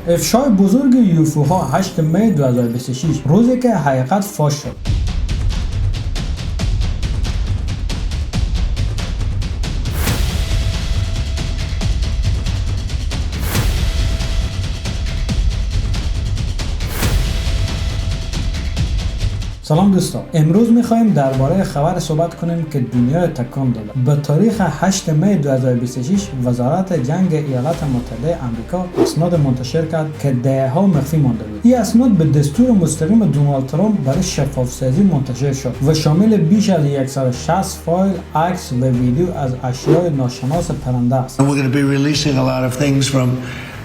افشای بزرگ یوفوها 8 می 2026 روزی که حقیقت فاش شد. سلام دوستان، امروز میخوایم درباره خبر صحبت کنیم که دنیا تکان داده. به تاریخ 8 می 2026 وزارت جنگ ایالات متحده آمریکا اسناد منتشر کرد که دهه‌ها مخفی مانده بود. این اسناد به دستور مستقیم دونالد ترامپ برای شفاف‌سازی منتشر شد و شامل بیش از 160 فایل، عکس و ویدیو از اشیاء ناشناس پرنده است. We're going to be releasing a lot of things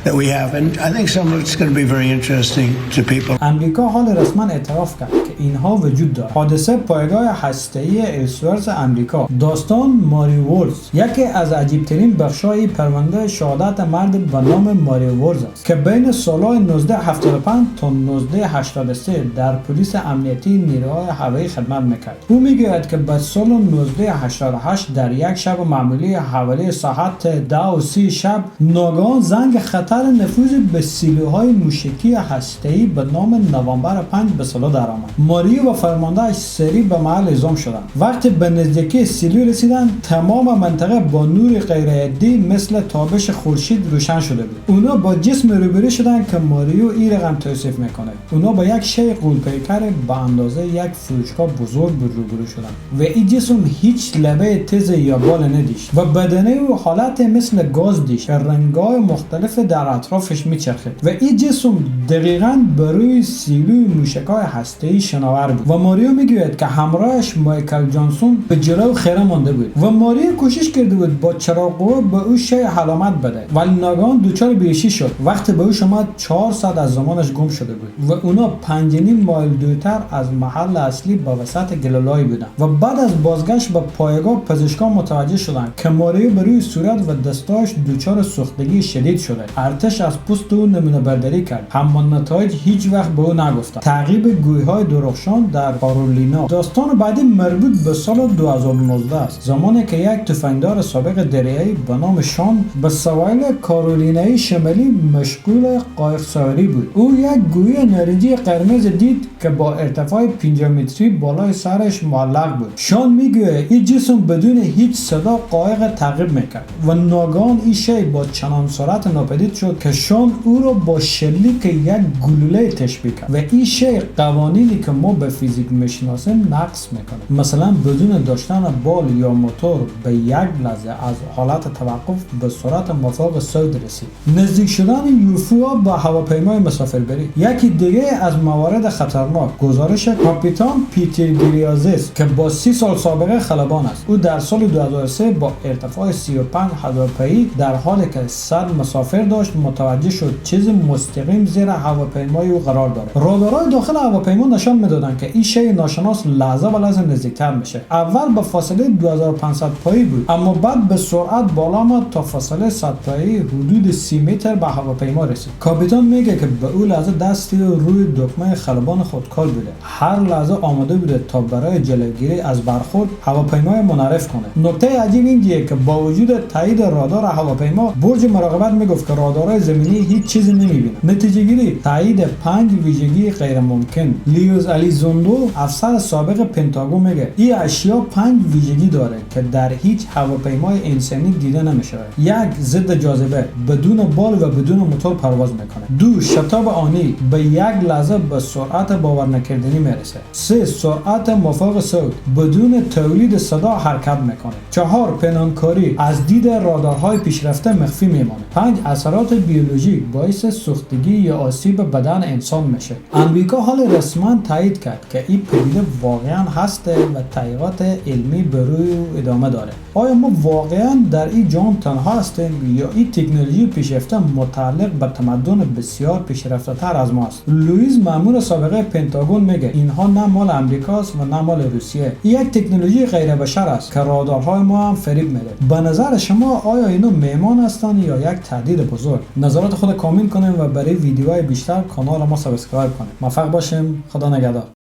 that we have, and I think some of it's going to be very interesting to people. امریکا حال رسما اعتراف کرد که اینها وجود دارد. حادثه پایگاه هسته‌ای ایلسورث امریکا، داستان ماری وولز، یکی از عجیب‌ترین بخش‌های پرونده شهادت مرد به نام ماری وولز است که بین سال‌های 1975 تا 1983 در پلیس امنیتی نیروهای هوایی خدمت می‌کرد. او می‌گوید که به سال 1988 در یک شب معمولی حوالی ساعت 10:30 شب ناگهان زنگ خطر نفوذ به سیلوهای موشکی هسته‌ای به نام نوامبر 5 به صدا درآمد. ماریو و فرمانده‌اش سریع به محل اعزام شدند. وقتی به نزدیکی سیلو رسیدند، تمام منطقه با نور غیرعادی مثل تابش خورشید روشن شده بود. اونا با جسم روبرو شدند که ماریو این رقم توصیف میکنه. اونا با یک شی غول‌پیکر به اندازه یک فروشگاه بزرگ روبرو شدند و این جسم هیچ لبه تیز یا بال نداشت و بدنه او حالت مثل گاز داشت، رنگ‌های مختلف در اطرافش میچرخید و این جسم دقیقاً بروی سیلوی موشک‌های هسته‌ای شناور بود و ماریو میگوید که همراهش مایکل جانسون به جلو خیره مانده بود و ماریو کوشش کرده بود با چراغ قوه به او شی علامت بده ولی ناگهان دچار بی‌هوشی شد. وقتی به هوش آمد 400 از زمانش گم شده بود و اونا 5.5 مایل دورتر از محل اصلی به وسط گلولای بودند و بعد از بازگشت به پایگاه پزشکان متوجه شدند که ماریو بروی صورت و دستاش دچار سوختگی شدید شده. ارتش از پوست او نمونه برداری کرد، اما نتایج هیچ وقت به او نگفتند. تعقیب گوی‌های درخشان در کارولینا. داستان بعدی مربوط به سال 2019 است، زمانی که یک تفنگدار سابق دریایی به نام شان به سواحل کارولینای شمالی مشغول قایق‌سواری بود. او یک گوی نارنجی قرمز دید که با ارتفاع 50 متری بالای سرش معلق بود. شان میگه این جسم بدون هیچ صدا قایق تعقیب میکرد و ناگهان این شی با چنان سرعت ناپدید شد که شان او را با شلیک یک گلوله تشبیه کرد و این شی قوانینی که ما به فیزیک میشناسیم نقض میکنه. مثلا بدون داشتن بال یا موتور به یک لحظه از حالت توقف به سرعت مافوق صوت رسید. نزدیک شدن یوفوها با هواپیمای مسافربری. یکی دیگه از موارد خطرناک گزارش کاپیتان پیتر گریازیس که با 30 سال سابقه خلبان است. او در سال 2003 با ارتفاع 35,000 پایی در حالی که 100 مسافر داشت متوجه شد چیز مستقیم زیر هواپیمای او قرار داره. رادارهای داخل هواپیما نشان میدادند که این شی ناشناس لحظه به لحظه نزدیکتر میشه. اول به فاصله 2500 پایی بود، اما بعد به سرعت بالا آمد تا فاصله 100 پایی حدود 30 متر به هواپیما رسید. کاپیتان میگه که به اون لحظه دستی روی دکمه خلبان خود کال بوده. هر لحظه آماده بوده تا برای جلوگیری از برخورد هواپیمای منحرف کنه. نکته عجیب اینجیه که با وجود تایید رادار هواپیما، برج مراقبت میگفت که رادارهای زمینی هیچ چیزی نمیبینه. نتیجه گیری تایید 5 ویژگی غیر ممکن. لیوز الیزوندو افسر سابق پنتاگون میگه این اشیا 5 ویژگی داره که در هیچ هواپیمای انسانی دیده نمیشه. 1. ضد جاذبه، بدون بال و بدون موتور پرواز میکنه. 2. شتاب آنی، به یک لحظه به سرعت باور نکردنی میرسه. 3. سرعت مافوق صوت، بدون تولید صدا حرکت میکنه. 4. پنهانکاری، از دید رادارهای پیشرفته مخفی میمونه. 5. اثرات بیولوژیک، باعث سوختگی یا آسیب بدن انسان میشه. امریکا حال رسما تایید کرد که این پدیده واقعا هسته و تحقیقات علمی بر روی ادامه داره. آیا ما واقعا در این جهان تنها هستیم یا این تکنولوژی پیشرفته متعلق به تمدن بسیار پیشرفته تر از ماست؟ لوئیس مأمور سابق پنتاگون میگه اینها نه مال امریکاست و نه مال روسیه. این یک تکنولوژی غیر بشر است که رادارهای ما هم فریب میده. به نظر شما آیا اینا مهمان هستند یا یک تهدید بزرگ؟ نظرات خود کامنت کنین و برای ویدیوهای بیشتر کانال ما سابسکرایب کنین. موفق باشیم. خدا نگهدار.